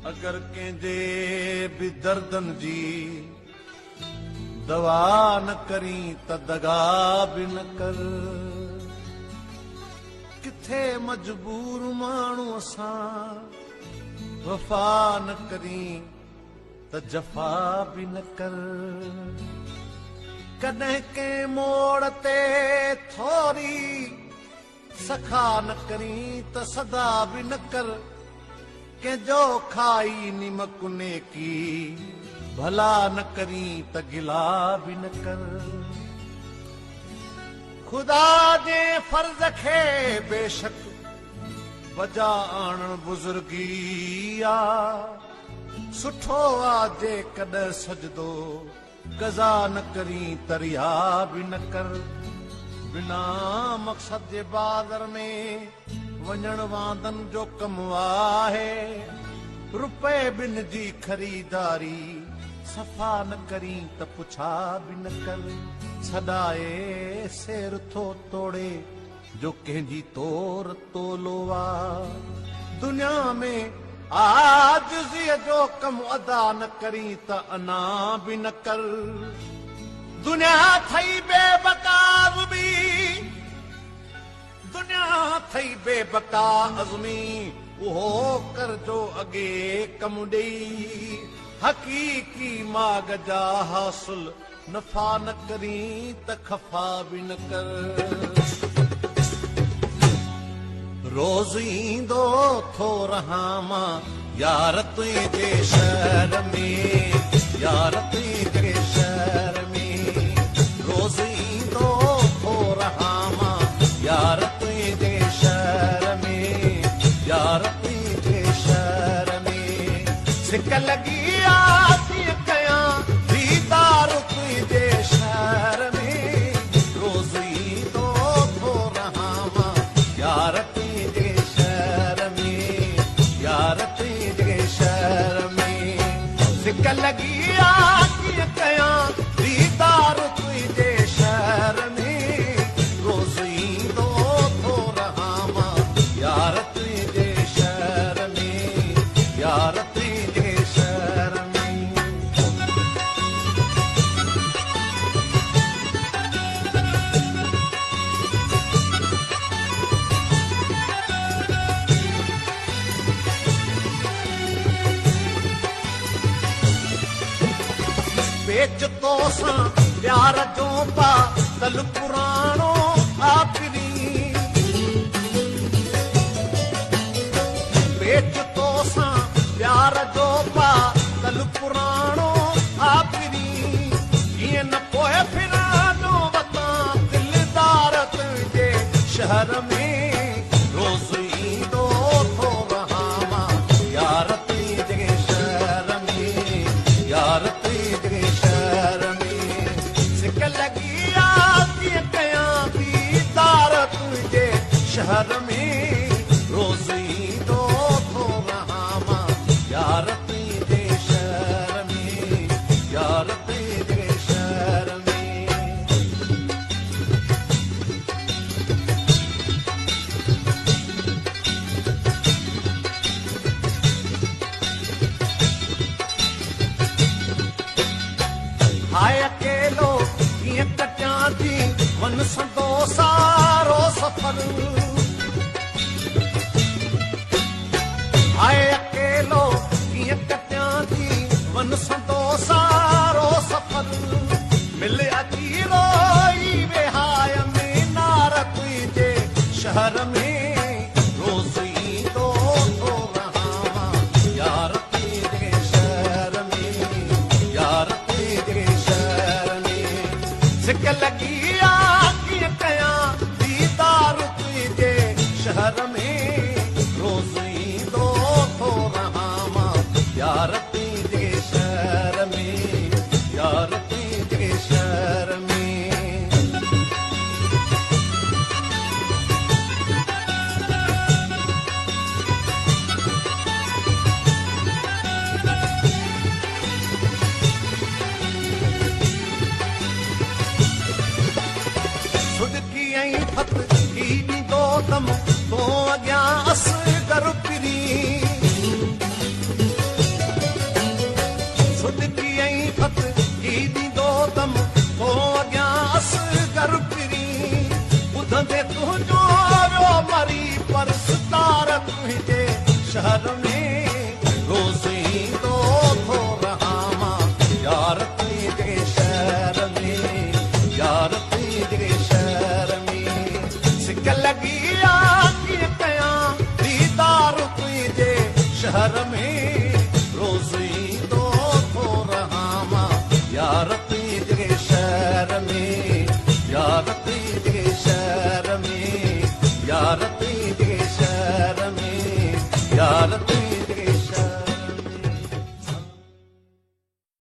अगर कंहिंजे बि दर्दनि जी दवा न करी त दगा बि न कर। किथे मजबूर माण्हू असां वफ़ा न करी त जफ़ा बि न कर। कॾहिं कंहिं मोड़ ते थोरी सखा न करी त सदा बि न कर। कंहिंजो खाई निमक नेकी भला न करी त गिला बि न कर। खुदा जे फर्ज़ खे बेशक वजा आणण बुज़ुर्गी आ। सुठो आ जेकॾहिं सजदो कज़ा न करी त रिया बि न कर। बिना मक़सद जे बाज़र में वञण वांदनि जो कमु आहे। रुपए बिन जी ख़रीदारी सफ़ा न करी त पुछा बि न कर। छॾाए सेर थो तोड़े जो कंहिंजी तोर तोलो आ। दुनिया में आजिज़ीअ जो कमु अदा न करी त अना बि न कर। दुनिया थई बेबका अज़मी, दुनिया थई बेबका अज़मी, उहो कर जो अॻे कमु ॾेई। हक़ीक़ी माग जा हासिल नफ़ा न करी त खफ़ा बि न कर। रोज़ ईंदो थो रहां मां यार तुंहिंजे शहर में, यार तुंहिंजे शहर में। रोज़ ईंदो थो रहां मां यार तुंहिंजे शहर में, यार तुंहिंजे शहर में। सिक लॻी आ कीअं कयां दीदार तुंहिंजे शहर में। रोज़ ईंदो थो रहां मां यार तुंहिंजे शहर में, यार तुंहिंजे शहर में। सिक लॻी आ कीअं कयां दीदार तुंहिंजे शहर में। रोज़ ईंदो थो रहां मां यार तुंहिंजे शहर में, यार तुंहिंजे शहर में। बेच तो सां प्यार जो पा तल पुराणो आखिरी। बेच तो सां प्यार जो पा तल पुराणो आखिरी। कीअं न पोइ फिरानो वतां दिलदार तुंहिंजे शहर में। रोज़ ईंदो थो रहां मां यार तुंहिंजे शहर में, यार तुंहिंजे शहर में। सिक लॻी आ कीअं कयां दीदार तुंहिंजे शहर में। रोज़ ईंदो थो रहां मां यार तुंहिंजे शहर में, यार तुंहिंजे शहर में। हाय अकेलो कीअं कटियां थी वन संदो सारो सफ़र। हाय अकेलो कीअं कटियां थी वन संदो सारो सफ़र। मिले अची रोई वेहाय में नार तुंहिंजे शहर में। रोज़ ईंदो थो रहां मां यार तुंहिंजे शहर में, यार तुंहिंजे शहर में। सिक लॻी आ कीअं कयां दीदार तुंहिंजे शहर में। रोज़ ईंदो थो रहां मां यार तुंहिंजे शहर दी